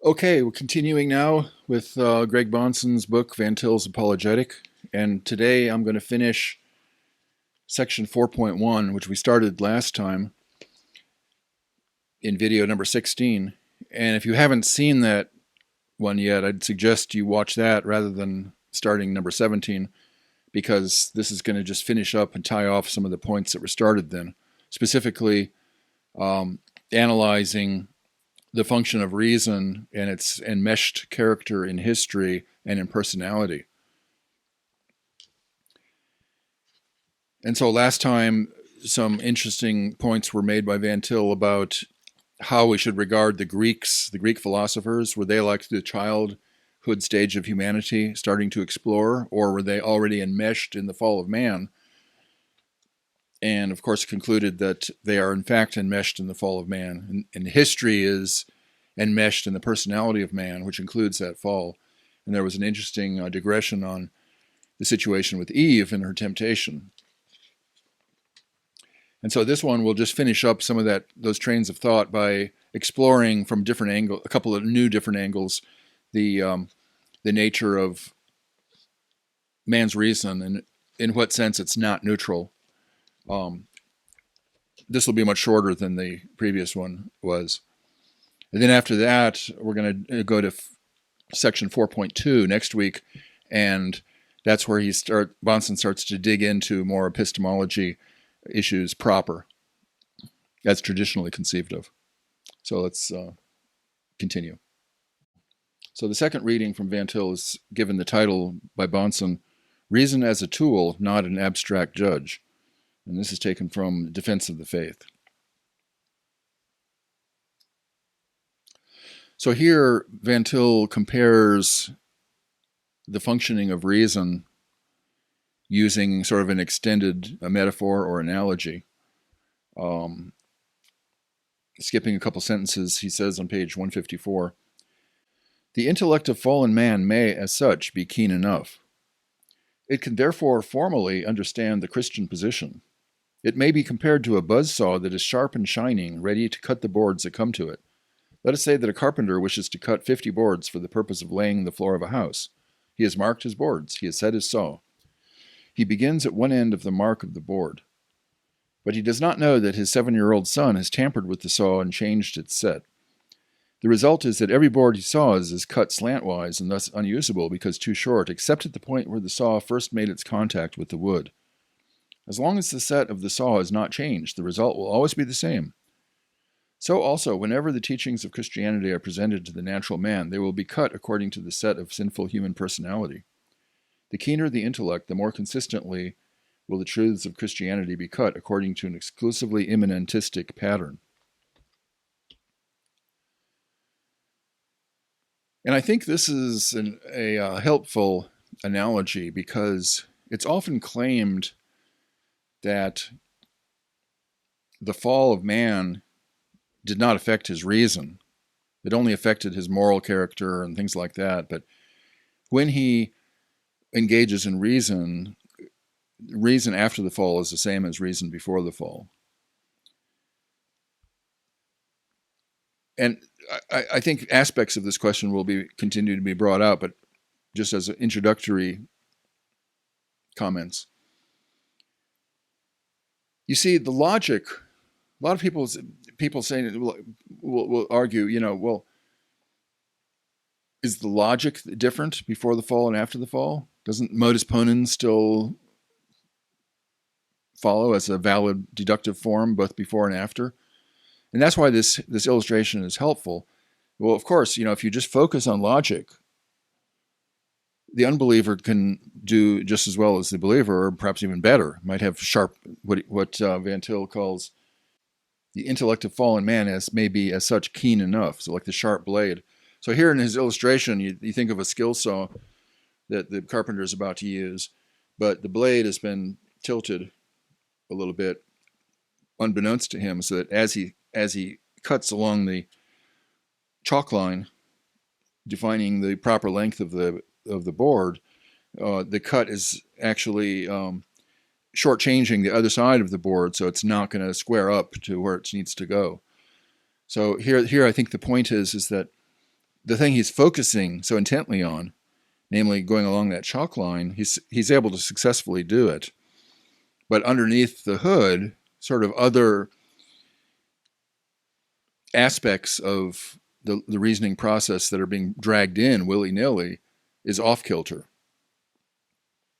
Okay, we're continuing now with Greg Bahnsen's book, Van Til's Apologetic. And today I'm going to finish section 4.1, which we started last time in video number 16. And if you haven't seen that one yet, I'd suggest you watch that rather than starting number 17, because this is going to just finish up and tie off some of the points that were started then, specifically analyzing the function of reason and its enmeshed character in history and in personality. And so last time, some interesting points were made by Van Til about how we should regard the Greeks, the Greek philosophers. Were they like the childhood stage of humanity starting to explore, or were they already enmeshed in the fall of man? And of course concluded that they are in fact enmeshed in the fall of man. And history is enmeshed in the personality of man, which includes that fall. And there was an interesting digression on the situation with Eve and her temptation. And so this one will just finish up some of those trains of thought by exploring from different angles, a couple of new different angles, the nature of man's reason and in what sense it's not neutral. This will be much shorter than the previous one was. And then after that, we're going to go to section 4.2 next week, and that's where Bahnsen starts to dig into more epistemology issues proper, as traditionally conceived of. So let's continue. So the second reading from Van Til is given the title by Bahnsen, Reason as a Tool, Not an Abstract Judge. And this is taken from Defense of the Faith. So here, Van Til compares the functioning of reason using sort of an extended metaphor or analogy. Skipping a couple sentences, he says on page 154, the intellect of fallen man may, as such, be keen enough. It can therefore formally understand the Christian position. It may be compared to a buzzsaw that is sharp and shining, ready to cut the boards that come to it. Let us say that a carpenter wishes to cut 50 boards for the purpose of laying the floor of a house. He has marked his boards. He has set his saw. He begins at one end of the mark of the board. But he does not know that his 7-year-old son has tampered with the saw and changed its set. The result is that every board he saws is cut slantwise and thus unusable because too short, except at the point where the saw first made its contact with the wood. As long as the set of the saw is not changed, the result will always be the same. So also, whenever the teachings of Christianity are presented to the natural man, they will be cut according to the set of sinful human personality. The keener the intellect, the more consistently will the truths of Christianity be cut according to an exclusively immanentistic pattern. And I think this is a helpful analogy because it's often claimed that the fall of man did not affect his reason. It only affected his moral character and things like that. But when he engages in reason, reason after the fall is the same as reason before the fall. And I think aspects of this question will continue to be brought out, but just as introductory comments. You see, the logic, a lot of people saying will argue, well, is the logic different before the fall and after the fall? Doesn't modus ponens still follow as a valid deductive form both before and after? And that's why this illustration is helpful. Well, of course, if you just focus on logic, the unbeliever can do just as well as the believer, or perhaps even better. Might have sharp, what Van Til calls the intellect of fallen man may be as such keen enough, so like the sharp blade. So here in his illustration, you think of a skill saw that the carpenter is about to use, but the blade has been tilted a little bit, unbeknownst to him, so that as he cuts along the chalk line, defining the proper length of the board, the cut is actually shortchanging the other side of the board, so it's not going to square up to where it needs to go. So here I think the point is that the thing he's focusing so intently on, namely going along that chalk line, he's able to successfully do it. But underneath the hood, sort of other aspects of the reasoning process that are being dragged in willy-nilly is off-kilter.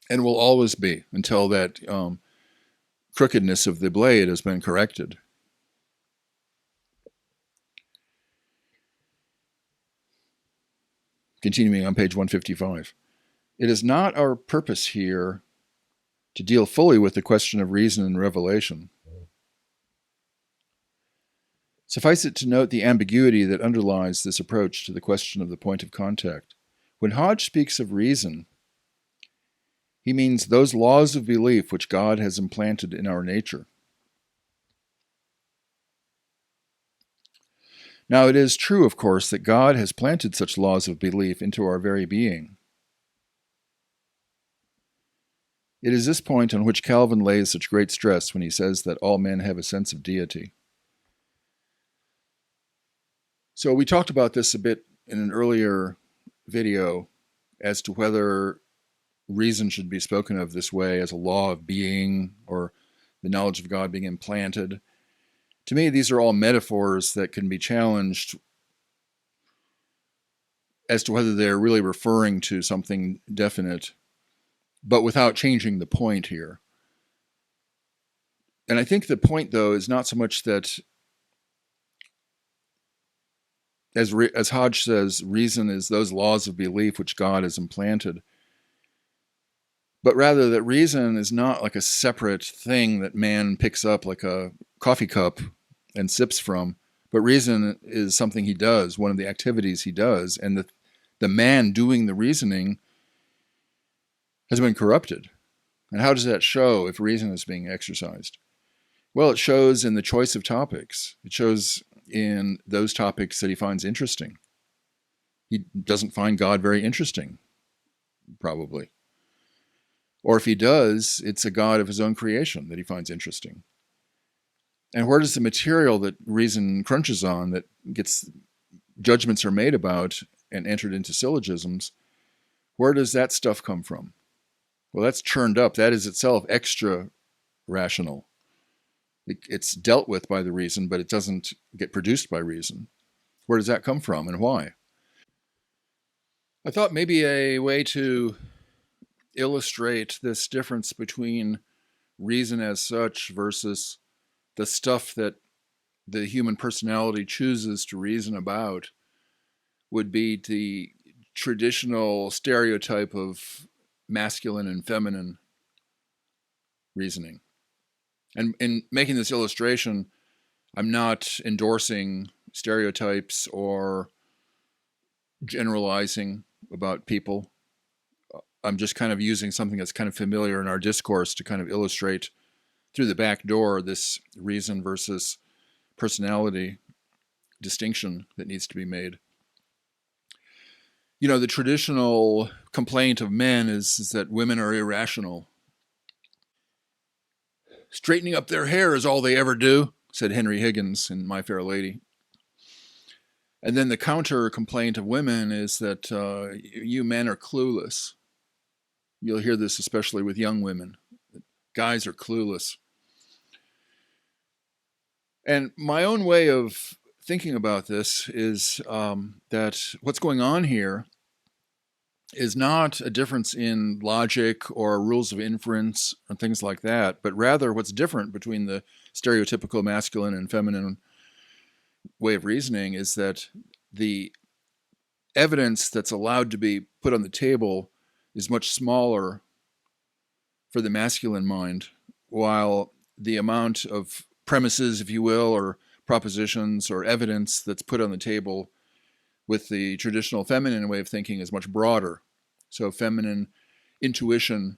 And will always be until that crookedness of the blade has been corrected. Continuing on page 155. It is not our purpose here to deal fully with the question of reason and revelation. Suffice it to note the ambiguity that underlies this approach to the question of the point of contact. When Hodge speaks of reason, he means those laws of belief which God has implanted in our nature. Now, it is true, of course, that God has planted such laws of belief into our very being. It is this point on which Calvin lays such great stress when he says that all men have a sense of deity. So we talked about this a bit in an earlier video as to whether reason should be spoken of this way as a law of being or the knowledge of God being implanted. To me, these are all metaphors that can be challenged as to whether they're really referring to something definite, but without changing the point here. And I think the point, though, is not so much that, as Hodge says, reason is those laws of belief which God has implanted, but rather that reason is not like a separate thing that man picks up like a coffee cup and sips from, but reason is something he does, one of the activities he does, and the man doing the reasoning has been corrupted. And how does that show if reason is being exercised? Well, it shows in the choice of topics. It shows in those topics that he finds interesting. He doesn't find God very interesting, probably. Or if he does, it's a God of his own creation that he finds interesting. And where does the material that reason crunches on, that gets judgments are made about and entered into syllogisms, where does that stuff come from? Well, that's churned up. That is itself extra rational. It's dealt with by the reason, but it doesn't get produced by reason. Where does that come from and why? I thought maybe a way to illustrate this difference between reason as such versus the stuff that the human personality chooses to reason about would be the traditional stereotype of masculine and feminine reasoning. And in making this illustration, I'm not endorsing stereotypes or generalizing about people. I'm just kind of using something that's kind of familiar in our discourse to kind of illustrate through the back door this reason versus personality distinction that needs to be made. You know, the traditional complaint of men is that women are irrational. Straightening up their hair is all they ever do, said Henry Higgins in My Fair Lady. And then the counter complaint of women is that you men are clueless. You'll hear this especially with young women. Guys are clueless. And my own way of thinking about this is that what's going on here is not a difference in logic or rules of inference or things like that, but rather what's different between the stereotypical masculine and feminine way of reasoning is that the evidence that's allowed to be put on the table is much smaller for the masculine mind, while the amount of premises, if you will, or propositions or evidence that's put on the table with the traditional feminine way of thinking is much broader. So feminine intuition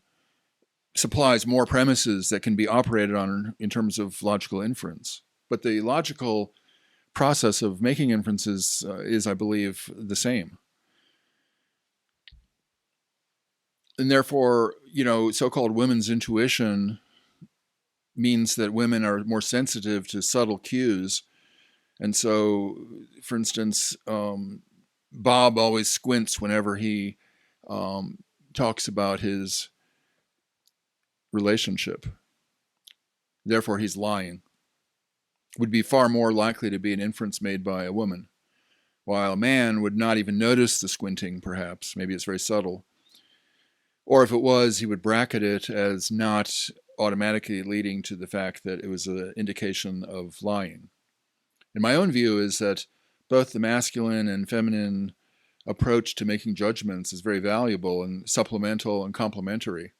supplies more premises that can be operated on in terms of logical inference. But the logical process of making inferences is, I believe, the same. And therefore, you know, so-called women's intuition means that women are more sensitive to subtle cues. And so, for instance, Bob always squints whenever he talks about his relationship. Therefore, he's lying. Would be far more likely to be an inference made by a woman, while a man would not even notice the squinting, perhaps. Maybe it's very subtle. Or if it was, he would bracket it as not automatically leading to the fact that it was an indication of lying. And my own view is that both the masculine and feminine approach to making judgments is very valuable and supplemental and complementary.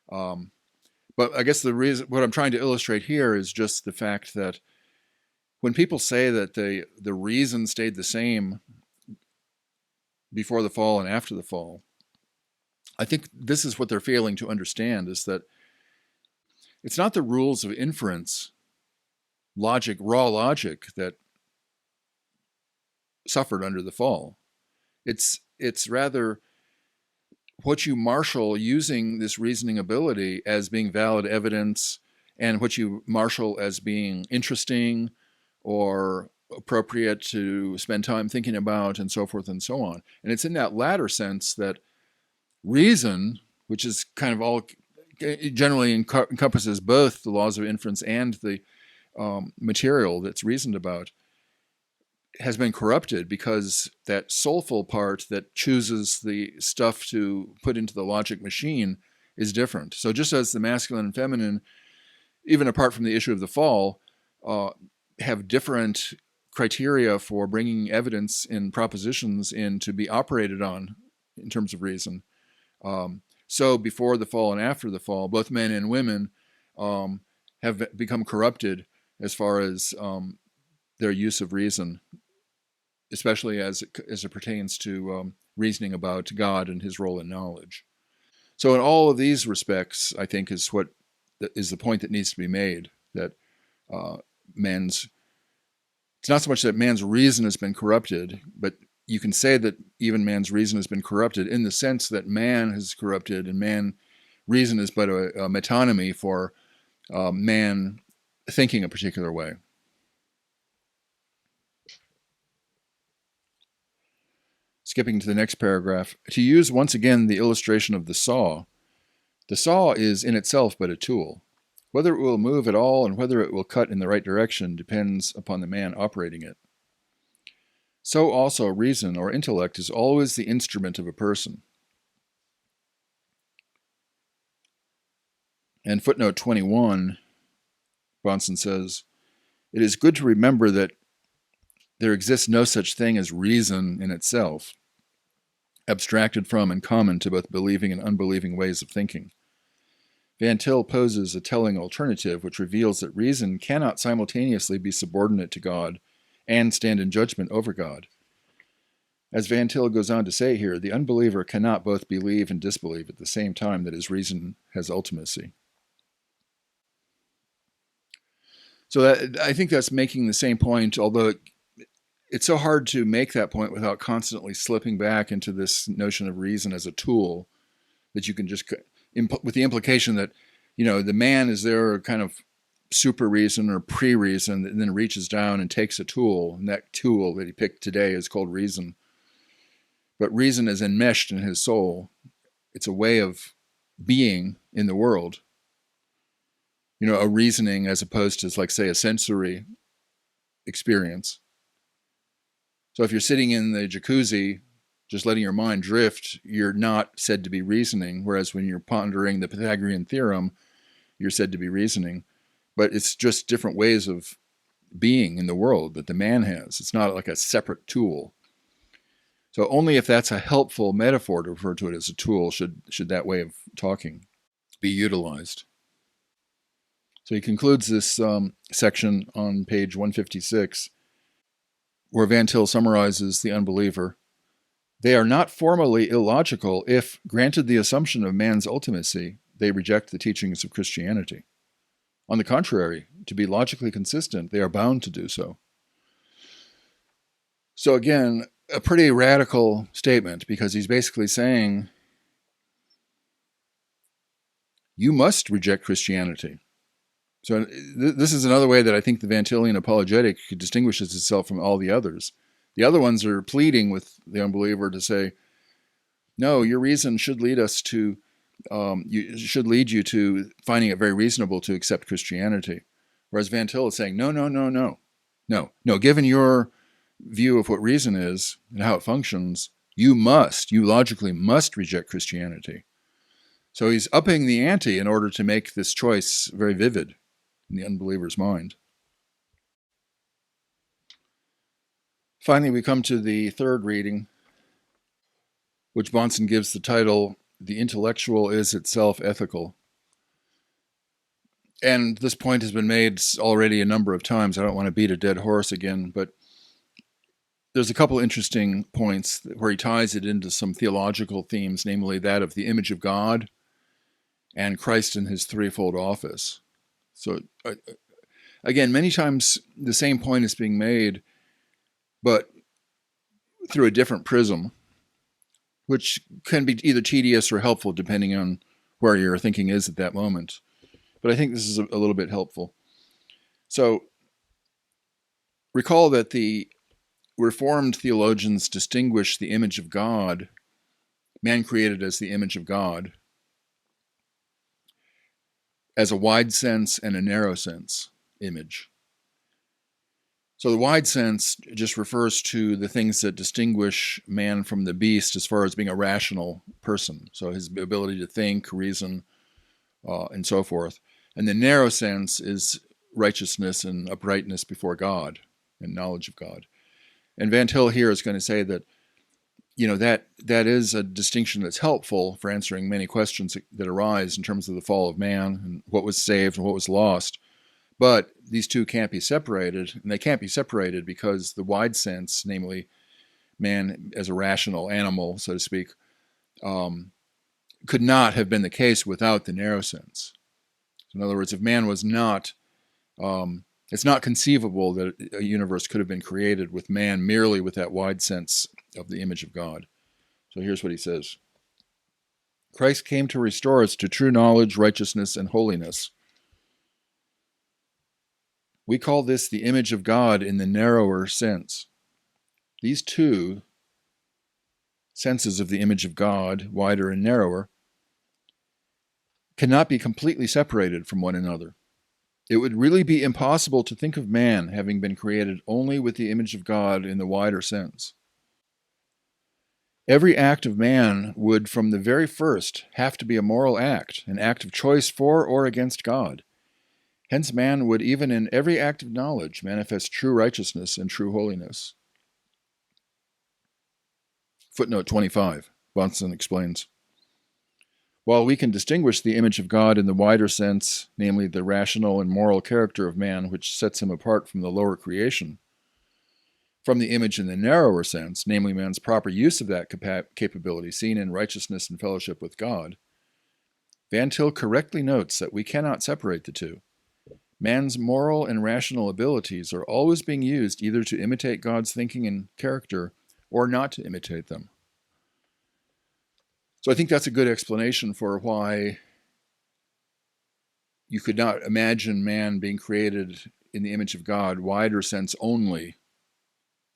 But I guess the reason, what I'm trying to illustrate here is just the fact that when people say that the reason stayed the same before the fall and after the fall, I think this is what they're failing to understand, is that it's not the rules of inference, logic, raw logic, that suffered under the fall. It's rather what you marshal using this reasoning ability as being valid evidence, and what you marshal as being interesting or appropriate to spend time thinking about, and so forth and so on. And it's in that latter sense that reason, which is kind of all, generally encompasses both the laws of inference and the material that's reasoned about, has been corrupted, because that soulful part that chooses the stuff to put into the logic machine is different. So just as the masculine and feminine, even apart from the issue of the fall, have different criteria for bringing evidence in propositions in to be operated on in terms of reason, so before the fall and after the fall, both men and women have become corrupted as far as their use of reason, especially as it pertains to reasoning about God and his role in knowledge. So in all of these respects, I think is the point that needs to be made, that it's not so much that man's reason has been corrupted, but you can say that even man's reason has been corrupted in the sense that man has corrupted, and reason is but a metonymy for man thinking a particular way. Skipping to the next paragraph, to use once again the illustration of the saw is in itself but a tool. Whether it will move at all and whether it will cut in the right direction depends upon the man operating it. So also reason or intellect is always the instrument of a person. And footnote 21, Bahnsen says, it is good to remember that there exists no such thing as reason in itself, abstracted from and common to both believing and unbelieving ways of thinking. Van Til poses a telling alternative which reveals that reason cannot simultaneously be subordinate to God and stand in judgment over God. As Van Til goes on to say here, the unbeliever cannot both believe and disbelieve at the same time that his reason has ultimacy. So I think that's making the same point, although it's so hard to make that point without constantly slipping back into this notion of reason as a tool, that you can just, with the implication that, the man is there kind of super reason or pre-reason, and then reaches down and takes a tool, and that tool that he picked today is called reason. But reason is enmeshed in his soul. It's a way of being in the world. A reasoning as opposed to, like, say, a sensory experience. So if you're sitting in the jacuzzi, just letting your mind drift, you're not said to be reasoning, whereas when you're pondering the Pythagorean theorem, you're said to be reasoning. But it's just different ways of being in the world that the man has. It's not like a separate tool. So only if that's a helpful metaphor to refer to it as a tool should that way of talking be utilized. So he concludes this section on page 156, where Van Til summarizes the unbeliever. They are not formally illogical if, granted the assumption of man's ultimacy, they reject the teachings of Christianity. On the contrary, to be logically consistent, they are bound to do so. So again, a pretty radical statement, because he's basically saying, you must reject Christianity. So this is another way that I think the Van Tilian apologetic distinguishes itself from all the others. The other ones are pleading with the unbeliever to say, no, your reason should lead us to, should lead you to finding it very reasonable to accept Christianity. Whereas Van Til is saying, no, given your view of what reason is and how it functions, you logically must reject Christianity. So he's upping the ante in order to make this choice very vivid in the unbeliever's mind. Finally, we come to the third reading, which Bahnsen gives the title, "The Intellectual is Itself Ethical." And this point has been made already a number of times. I don't want to beat a dead horse again, but there's a couple interesting points where he ties it into some theological themes, namely that of the image of God and Christ in his threefold office. So, again, many times the same point is being made, but through a different prism, which can be either tedious or helpful depending on where your thinking is at that moment. But I think this is a little bit helpful. So, recall that the Reformed theologians distinguish the image of God, man created as the image of God, as a wide sense and a narrow sense image. So the wide sense just refers to the things that distinguish man from the beast as far as being a rational person. So his ability to think, reason, and so forth. And the narrow sense is righteousness and uprightness before God and knowledge of God. And Van Til here is going to say that, that is a distinction that's helpful for answering many questions that arise in terms of the fall of man and what was saved and what was lost. But these two can't be separated, and they can't be separated because the wide sense, namely man as a rational animal, so to speak, could not have been the case without the narrow sense. In other words, if man was not, it's not conceivable that a universe could have been created with man merely with that wide sense of the image of God. So here's what he says. Christ came to restore us to true knowledge, righteousness, and holiness. We call this the image of God in the narrower sense. These two senses of the image of God, wider and narrower, cannot be completely separated from one another. It would really be impossible to think of man having been created only with the image of God in the wider sense. Every act of man would, from the very first, have to be a moral act, an act of choice for or against God. Hence, man would, even in every act of knowledge, manifest true righteousness and true holiness. Footnote 25, Bahnsen explains. While we can distinguish the image of God in the wider sense, namely the rational and moral character of man which sets him apart from the lower creation, from the image in the narrower sense, namely man's proper use of that capability seen in righteousness and fellowship with God, Van Til correctly notes that we cannot separate the two. Man's moral and rational abilities are always being used either to imitate God's thinking and character or not to imitate them. So I think that's a good explanation for why you could not imagine man being created in the image of God, wider sense only.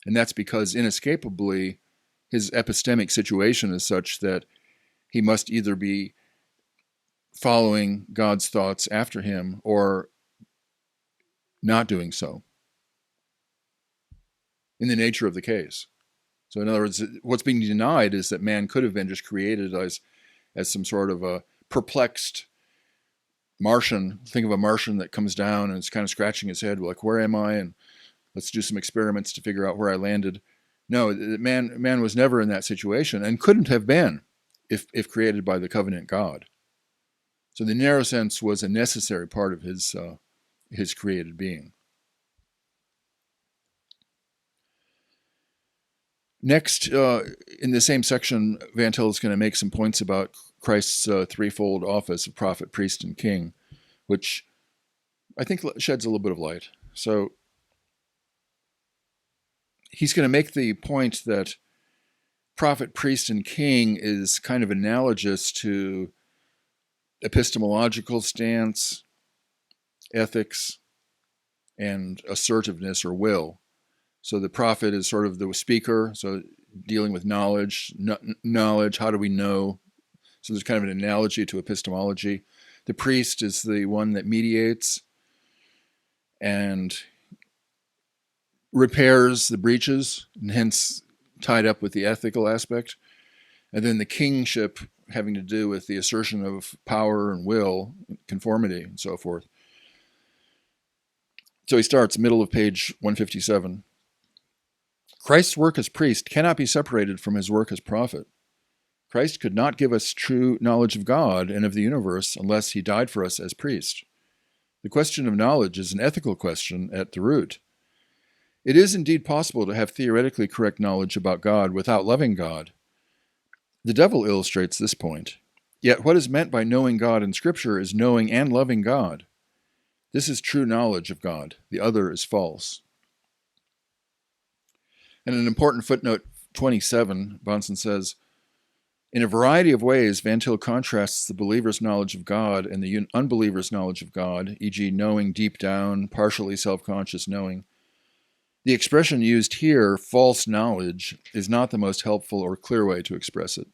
And that's because inescapably his epistemic situation is such that he must either be following God's thoughts after him or not doing so in the nature of the case. So in other words, what's being denied is that man could have been just created as some sort of a perplexed Martian. Think of a Martian that comes down and is kind of scratching his head, like, where am I? And let's do some experiments to figure out where I landed. No, man was never in that situation and couldn't have been if created by the covenant God. So the narrow sense was a necessary part of his created being. Next, in the same section, Van Til is going to make some points about Christ's threefold office of prophet, priest, and king, which I think sheds a little bit of light. So he's going to make the point that prophet, priest, and king is kind of analogous to epistemological stance, ethics, and assertiveness or will. So the prophet is sort of the speaker, so dealing with knowledge, knowledge, how do we know? So there's kind of an analogy to epistemology. The priest is the one that mediates and repairs the breaches, and hence tied up with the ethical aspect. And then the kingship having to do with the assertion of power and will, conformity, and so forth. So he starts, middle of page 157. Christ's work as priest cannot be separated from his work as prophet. Christ could not give us true knowledge of God and of the universe unless he died for us as priest. The question of knowledge is an ethical question at the root. It is indeed possible to have theoretically correct knowledge about God without loving God. The devil illustrates this point. Yet what is meant by knowing God in Scripture is knowing and loving God. This is true knowledge of God. The other is false. And an important footnote 27, Bahnsen says, in a variety of ways, Van Til contrasts the believer's knowledge of God and the unbeliever's knowledge of God, e.g. knowing deep down, partially self-conscious knowing. The expression used here, false knowledge, is not the most helpful or clear way to express it.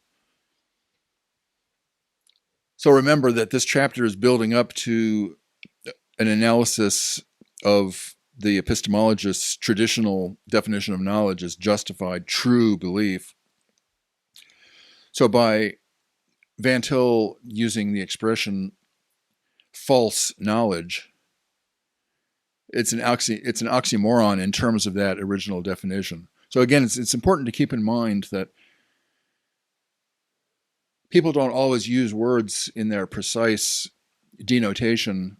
So remember that this chapter is building up to an analysis of the epistemologist's traditional definition of knowledge as justified true belief. So by Van Til using the expression false knowledge, it's an oxymoron in terms of that original definition. So again, it's important to keep in mind that people don't always use words in their precise denotation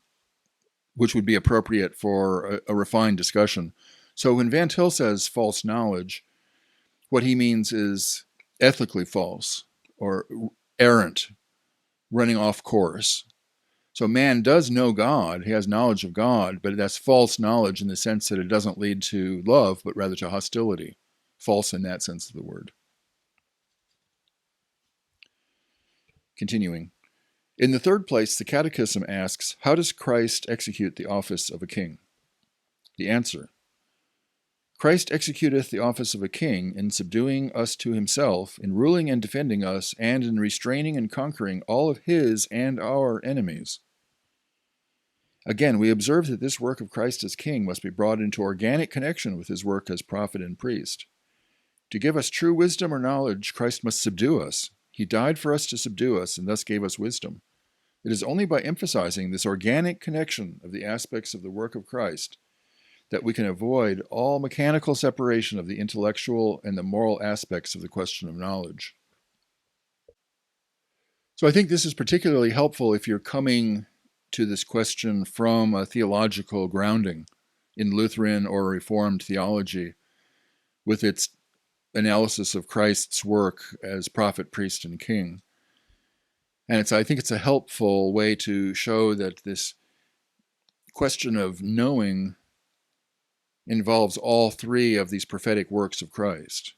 which would be appropriate for a refined discussion. So when Van Til says false knowledge, what he means is ethically false or errant, running off course. So man does know God, he has knowledge of God, but that's false knowledge in the sense that it doesn't lead to love, but rather to hostility. False in that sense of the word. Continuing. In the third place, the Catechism asks, how does Christ execute the office of a king? The answer, Christ executeth the office of a king in subduing us to himself, in ruling and defending us, and in restraining and conquering all of his and our enemies. Again, we observe that this work of Christ as king must be brought into organic connection with his work as prophet and priest. To give us true wisdom or knowledge, Christ must subdue us. He died for us to subdue us and thus gave us wisdom. It is only by emphasizing this organic connection of the aspects of the work of Christ that we can avoid all mechanical separation of the intellectual and the moral aspects of the question of knowledge. So I think this is particularly helpful if you're coming to this question from a theological grounding in Lutheran or Reformed theology with its analysis of Christ's work as prophet, priest, and king. And I think it's a helpful way to show that this question of knowing involves all three of these prophetic works of Christ.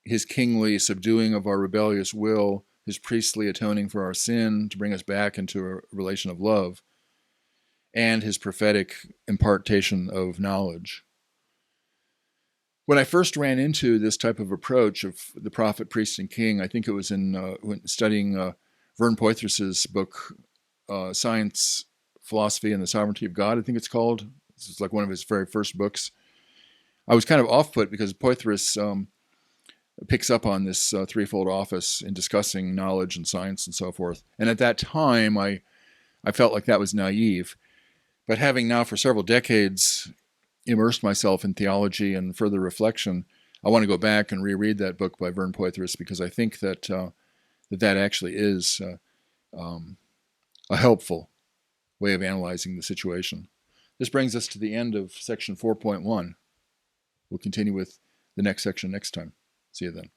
His kingly subduing of our rebellious will, his priestly atoning for our sin to bring us back into a relation of love, and his prophetic impartation of knowledge. When I first ran into this type of approach of the prophet, priest, and king, I think it was when studying Vern Poythress's book, Science, Philosophy, and the Sovereignty of God, I think it's called. This is like one of his very first books. I was kind of off-put because Poythress picks up on this threefold office in discussing knowledge and science and so forth. And at that time, I felt like that was naive. But having now for several decades immersed myself in theology and further reflection, I want to go back and reread that book by Vern Poythress because I think that that actually is a helpful way of analyzing the situation. This brings us to the end of section 4.1. We'll continue with the next section next time. See you then.